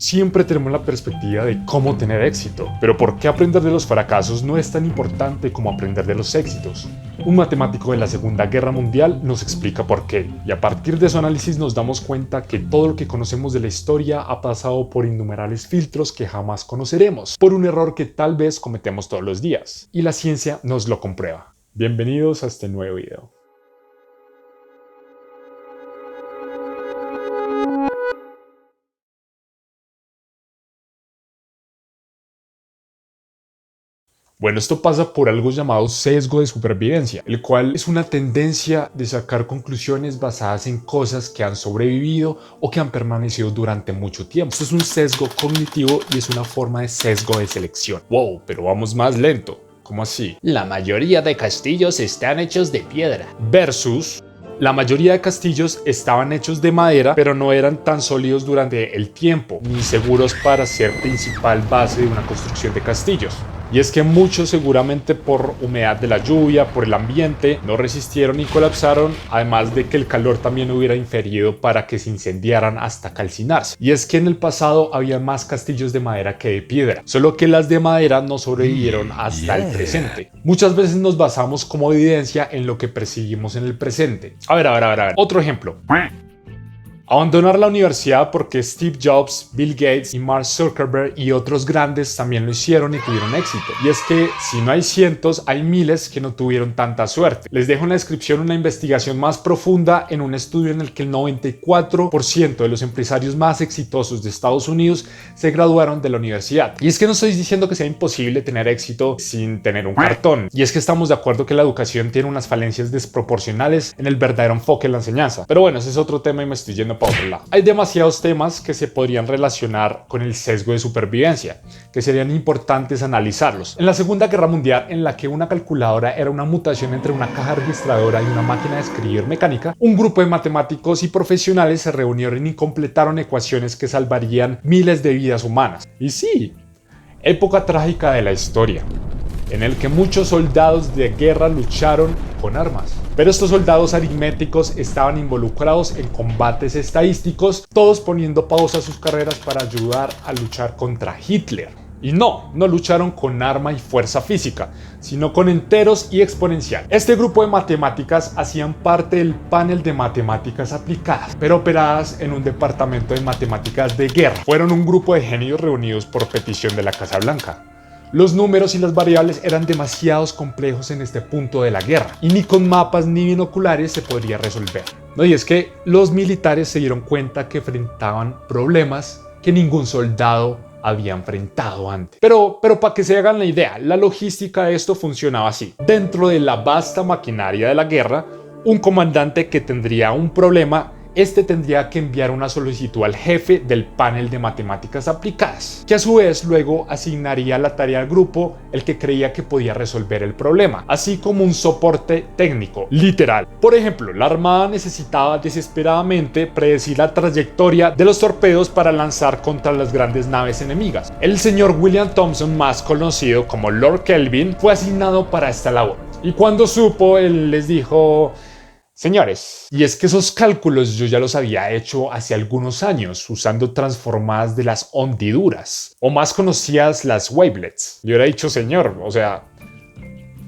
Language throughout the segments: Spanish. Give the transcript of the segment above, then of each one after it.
Siempre tenemos la perspectiva de cómo tener éxito, pero ¿por qué aprender de los fracasos no es tan importante como aprender de los éxitos? Un matemático de la Segunda Guerra Mundial nos explica por qué, y a partir de su análisis nos damos cuenta que todo lo que conocemos de la historia ha pasado por innumerables filtros que jamás conoceremos, por un error que tal vez cometemos todos los días, y la ciencia nos lo comprueba. Bienvenidos a este nuevo video. Bueno, esto pasa por algo llamado sesgo de supervivencia, el cual es una tendencia de sacar conclusiones basadas en cosas que han sobrevivido o que han permanecido durante mucho tiempo. Esto es un sesgo cognitivo y es una forma de sesgo de selección. Wow, pero vamos más lento. ¿Cómo así? La mayoría de castillos están hechos de piedra. Versus la mayoría de castillos estaban hechos de madera, pero no eran tan sólidos durante el tiempo, ni seguros para ser principal base de una construcción de castillos. Y es que muchos, seguramente por humedad de la lluvia, por el ambiente, no resistieron y colapsaron, además de que el calor también hubiera inferido para que se incendiaran hasta calcinarse. Y es que en el pasado había más castillos de madera que de piedra, solo que las de madera no sobrevivieron hasta el presente. Muchas veces nos basamos como evidencia en lo que percibimos en el presente. A ver. Otro ejemplo. Abandonar la universidad porque Steve Jobs, Bill Gates y Mark Zuckerberg y otros grandes también lo hicieron y tuvieron éxito. Y es que si no hay cientos, hay miles que no tuvieron tanta suerte. Les dejo en la descripción una investigación más profunda en un estudio en el que el 94% de los empresarios más exitosos de Estados Unidos se graduaron de la universidad. Y es que no estoy diciendo que sea imposible tener éxito sin tener un cartón. Y es que estamos de acuerdo que la educación tiene unas falencias desproporcionales en el verdadero enfoque en la enseñanza. Pero bueno, ese es otro tema y me estoy yendo para otro lado. Hay demasiados temas que se podrían relacionar con el sesgo de supervivencia, que serían importantes analizarlos. En la Segunda Guerra Mundial, en la que una calculadora era una mutación entre una caja registradora y una máquina de escribir mecánica, un grupo de matemáticos y profesionales se reunieron y completaron ecuaciones que salvarían miles de vidas humanas. Y sí, época trágica de la historia, en el que muchos soldados de guerra lucharon con armas. Pero estos soldados aritméticos estaban involucrados en combates estadísticos, todos poniendo pausa a sus carreras para ayudar a luchar contra Hitler. Y no lucharon con arma y fuerza física, sino con enteros y exponencial. Este grupo de matemáticas hacían parte del panel de matemáticas aplicadas, pero operadas en un departamento de matemáticas de guerra. Fueron un grupo de genios reunidos por petición de la Casa Blanca. Los números y las variables eran demasiado complejos en este punto de la guerra y ni con mapas ni binoculares se podría resolver. Y es que los militares se dieron cuenta que enfrentaban problemas que ningún soldado había enfrentado antes. Pero para que se hagan la idea, la logística de esto funcionaba así. Dentro de la vasta maquinaria de la guerra, un comandante que tendría un problema, tendría que enviar una solicitud al jefe del panel de matemáticas aplicadas, que a su vez luego asignaría la tarea al grupo el que creía que podía resolver el problema, así como un soporte técnico, literal. Por ejemplo, la Armada necesitaba desesperadamente predecir la trayectoria de los torpedos para lanzar contra las grandes naves enemigas. El señor William Thomson, más conocido como Lord Kelvin, fue asignado para esta labor. Y cuando supo, él les dijo: señores, y es que esos cálculos yo ya los había hecho hace algunos años usando transformadas de las hendiduras, o más conocidas las wavelets. Yo hubiera dicho: señor, o sea,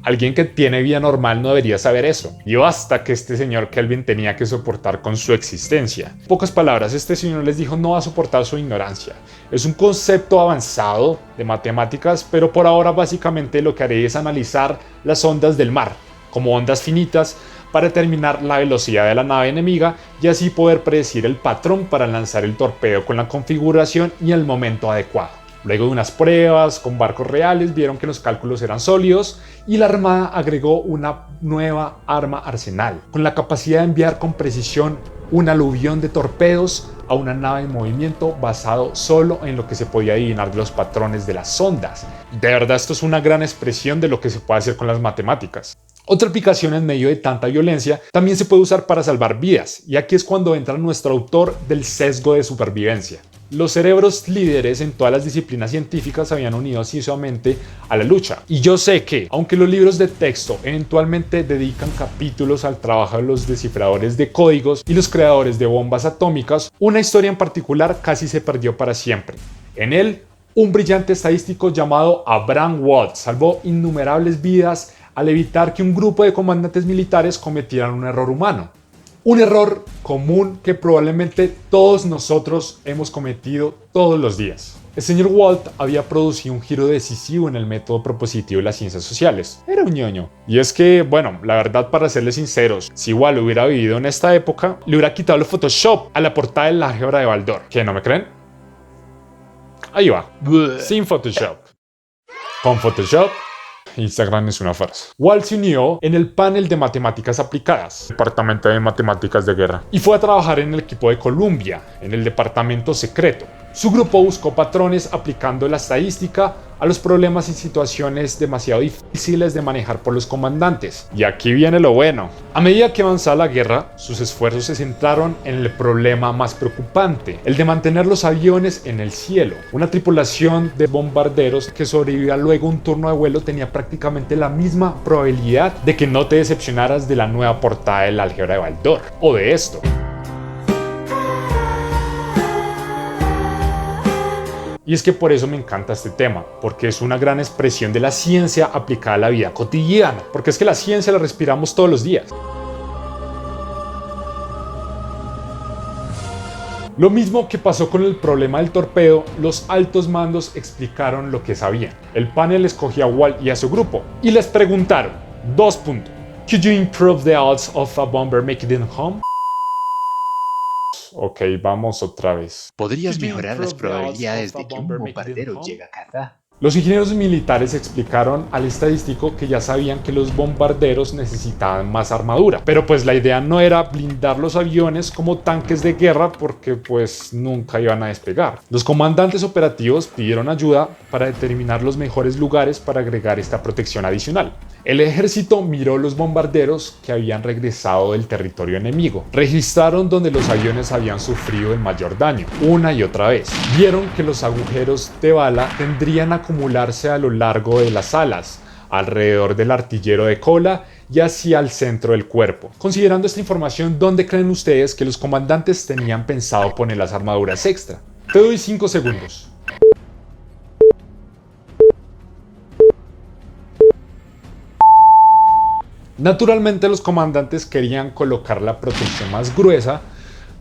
alguien que tiene vida normal no debería saber eso. Y basta que este señor Kelvin tenía que soportar con su existencia. En pocas palabras, este señor les dijo: no va a soportar su ignorancia. Es un concepto avanzado de matemáticas, pero por ahora básicamente lo que haré es analizar las ondas del mar como ondas finitas para determinar la velocidad de la nave enemiga y así poder predecir el patrón para lanzar el torpedo con la configuración y el momento adecuado. Luego de unas pruebas con barcos reales, vieron que los cálculos eran sólidos y la Armada agregó una nueva arma arsenal, con la capacidad de enviar con precisión un aluvión de torpedos a una nave en movimiento basado solo en lo que se podía adivinar de los patrones de las ondas. De verdad, esto es una gran expresión de lo que se puede hacer con las matemáticas. Otra aplicación en medio de tanta violencia también se puede usar para salvar vidas, y aquí es cuando entra nuestro autor del sesgo de supervivencia. Los cerebros líderes en todas las disciplinas científicas se habían unido asíduamente a la lucha. Y yo sé que, aunque los libros de texto eventualmente dedican capítulos al trabajo de los descifradores de códigos y los creadores de bombas atómicas, una historia en particular casi se perdió para siempre. En él, un brillante estadístico llamado Abraham Wald salvó innumerables vidas al evitar que un grupo de comandantes militares cometieran un error humano. Un error común que probablemente todos nosotros hemos cometido todos los días. El señor Walt había producido un giro decisivo en el método propositivo de las ciencias sociales. Era un ñoño. Y es que, bueno, la verdad, para serles sinceros, si Walt hubiera vivido en esta época, le hubiera quitado el Photoshop a la portada del álgebra de Baldor. ¿Qué, no me creen? Ahí va. Sin Photoshop. Con Photoshop, Instagram es una farsa. Walt se unió en el panel de matemáticas aplicadas, departamento de matemáticas de guerra, y fue a trabajar en el equipo de Columbia, en el departamento secreto. Su grupo buscó patrones aplicando la estadística a los problemas y situaciones demasiado difíciles de manejar por los comandantes. Y aquí viene lo bueno. A medida que avanzaba la guerra, sus esfuerzos se centraron en el problema más preocupante, el de mantener los aviones en el cielo. Una tripulación de bombarderos que sobreviviera luego un turno de vuelo tenía prácticamente la misma probabilidad de que no te decepcionaras de la nueva portada del álgebra de Baldor, o de esto. Y es que por eso me encanta este tema, porque es una gran expresión de la ciencia aplicada a la vida cotidiana, porque es que la ciencia la respiramos todos los días. Lo mismo que pasó con el problema del torpedo, los altos mandos explicaron lo que sabían. El panel escogió a Walt y a su grupo, y les preguntaron, 2 puntos. Could you improve the odds of a bomber making it home? Ok, vamos otra vez. ¿Podrías mejorar las probabilidades de que un bombardero llegue a casa? Los ingenieros militares explicaron al estadístico que ya sabían que los bombarderos necesitaban más armadura, pero pues la idea no era blindar los aviones como tanques de guerra porque pues nunca iban a despegar. Los comandantes operativos pidieron ayuda para determinar los mejores lugares para agregar esta protección adicional. El ejército miró los bombarderos que habían regresado del territorio enemigo. Registraron donde los aviones habían sufrido el mayor daño, una y otra vez. Vieron que los agujeros de bala tendrían a acumularse a lo largo de las alas, alrededor del artillero de cola y hacia el centro del cuerpo. Considerando esta información, ¿dónde creen ustedes que los comandantes tenían pensado poner las armaduras extra? Te doy 5 segundos. Naturalmente los comandantes querían colocar la protección más gruesa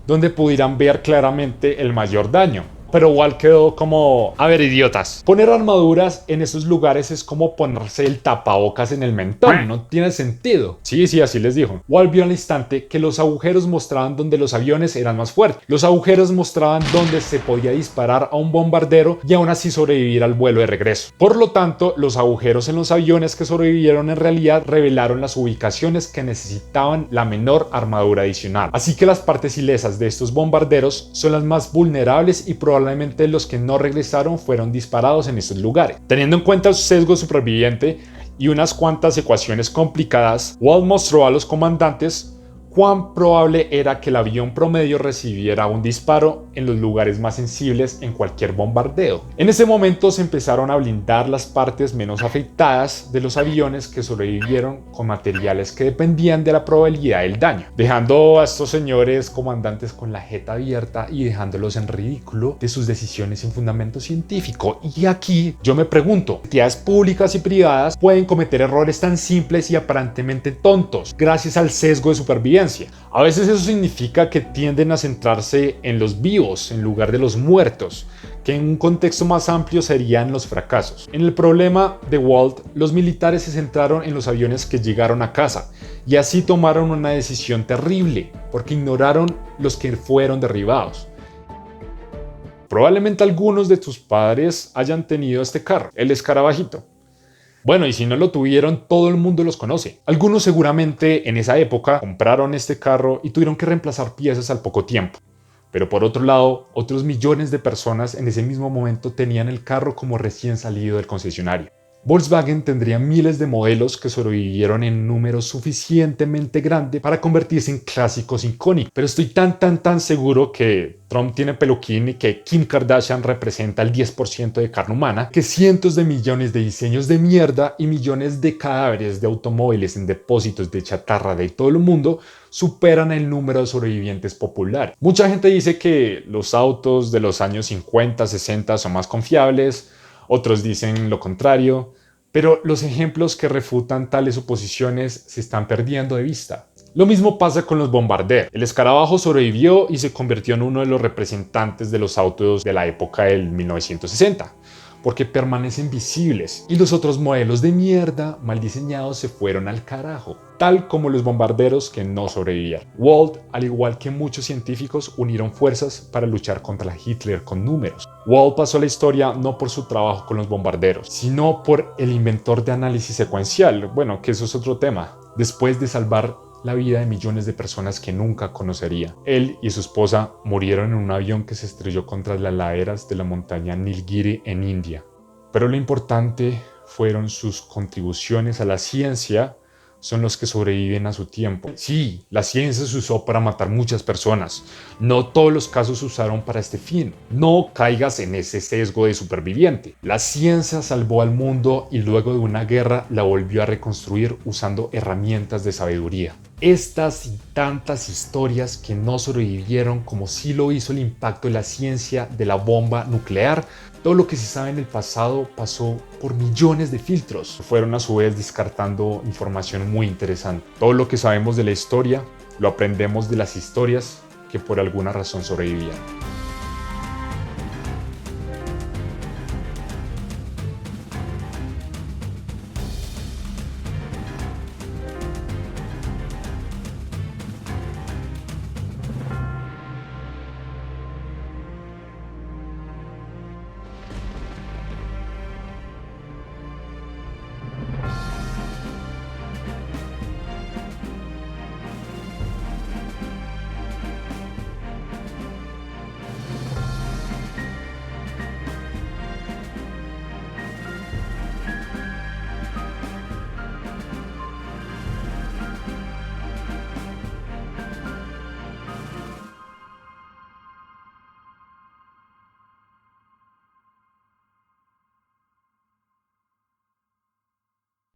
donde pudieran ver claramente el mayor daño. Pero Walt quedó como, a ver, idiotas, poner armaduras en esos lugares es como ponerse el tapabocas en el mentón, no tiene sentido. Sí, así les dijo. Walt vio al instante que los agujeros mostraban donde los aviones eran más fuertes. Los agujeros mostraban donde se podía disparar a un bombardero y aún así sobrevivir al vuelo de regreso. Por lo tanto, los agujeros en los aviones que sobrevivieron en realidad revelaron las ubicaciones que necesitaban la menor armadura adicional. Así que las partes ilesas de estos bombarderos son las más vulnerables y probablemente los que no regresaron fueron disparados en estos lugares. Teniendo en cuenta su sesgo superviviente y unas cuantas ecuaciones complicadas, Walt mostró a los comandantes cuán probable era que el avión promedio recibiera un disparo en los lugares más sensibles en cualquier bombardeo. En ese momento se empezaron a blindar las partes menos afectadas de los aviones que sobrevivieron con materiales que dependían de la probabilidad del daño, dejando a estos señores comandantes con la jeta abierta y dejándolos en ridículo de sus decisiones sin fundamento científico. Y aquí yo me pregunto, entidades públicas y privadas pueden cometer errores tan simples y aparentemente tontos gracias al sesgo de supervivencia. A veces eso significa que tienden a centrarse en los vivos en lugar de los muertos, que en un contexto más amplio serían los fracasos. En el problema de Walt, los militares se centraron en los aviones que llegaron a casa y así tomaron una decisión terrible porque ignoraron los que fueron derribados. Probablemente algunos de tus padres hayan tenido este carro, el escarabajito. Bueno, y si no lo tuvieron, todo el mundo los conoce. Algunos seguramente en esa época compraron este carro y tuvieron que reemplazar piezas al poco tiempo. Pero por otro lado, otros millones de personas en ese mismo momento tenían el carro como recién salido del concesionario. Volkswagen tendría miles de modelos que sobrevivieron en números suficientemente grandes para convertirse en clásicos icónicos. Pero estoy tan seguro que Trump tiene peluquín y que Kim Kardashian representa el 10% de carne humana, que cientos de millones de diseños de mierda y millones de cadáveres de automóviles en depósitos de chatarra de todo el mundo superan el número de sobrevivientes populares. Mucha gente dice que los autos de los años 50, 60 son más confiables, otros dicen lo contrario, pero los ejemplos que refutan tales suposiciones se están perdiendo de vista. Lo mismo pasa con los Bombardier. El escarabajo sobrevivió y se convirtió en uno de los representantes de los autos de la época del 1960, porque permanecen visibles, y los otros modelos de mierda mal diseñados se fueron al carajo, tal como los bombarderos que no sobrevivieron. Walt, al igual que muchos científicos, unieron fuerzas para luchar contra Hitler con números. Walt pasó a la historia no por su trabajo con los bombarderos, sino por el inventor de análisis secuencial, bueno, que eso es otro tema, después de salvar la vida de millones de personas que nunca conocería. Él y su esposa murieron en un avión que se estrelló contra las laderas de la montaña Nilgiri en India. Pero lo importante fueron sus contribuciones a la ciencia, son los que sobreviven a su tiempo. Sí, la ciencia se usó para matar muchas personas. No todos los casos se usaron para este fin. No caigas en ese sesgo de superviviente. La ciencia salvó al mundo y luego de una guerra la volvió a reconstruir usando herramientas de sabiduría. Estas y tantas historias que no sobrevivieron, como sí lo hizo el impacto de la ciencia de la bomba nuclear. Todo lo que se sabe en el pasado pasó por millones de filtros. Fueron a su vez descartando información muy interesante. Todo lo que sabemos de la historia lo aprendemos de las historias que por alguna razón sobrevivían.